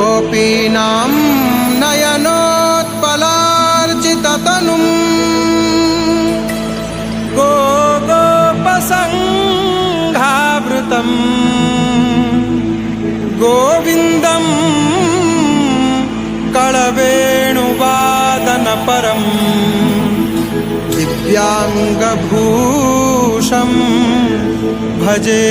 गोपीनां नयनोत्पलार्चिततनुं गोपसङ्घावृतं गोविन्दं कळवेणुवादनपरं दिव्याङ्गभूषं भजे।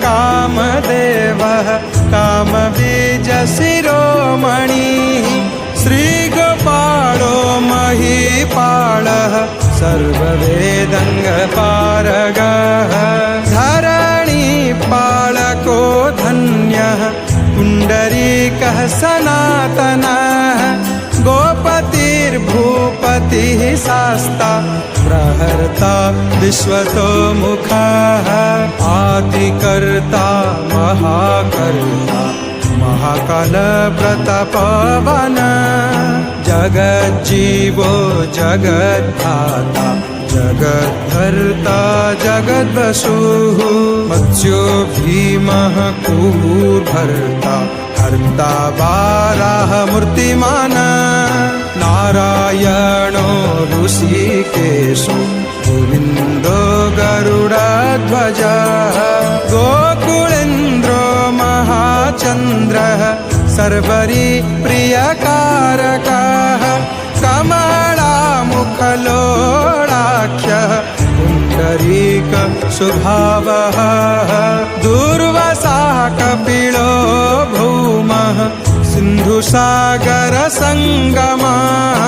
कामदेवः कामबीजशिरोमणिः श्रीगोपालो महीपालः सर्ववेदङ्गपारगः धरणीपालको धन्यः पुण्डरीकः सनातनः गोपतिर्भूपतिः शास्ता प्रहर्ता विश्वतोमुखः आदिकर्ता महाकर्ता महाकालप्रतापवान् जगज्जीवो जगद्धाता जगद्धर्ता जगद्वसुः मत्स्यो भीमः कुर्भर्ता हर्ता वाराहमूर्तिमान् नारायणो ऋषिकेशो गोविन्दो गरुडध्वजः गोकुलेन्द्रो महाचन्द्रः सर्वरी प्रियकारकः कमलामुखलोलाख्यः पुण्डरीक स्वभावः दूर्वासः कपिलो भौमः सिन्धुसागरसङ्गमः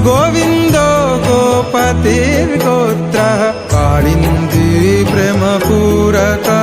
गोविन्दो गोपतिर्गोत्रः काळिन्दी प्रेमपूरकः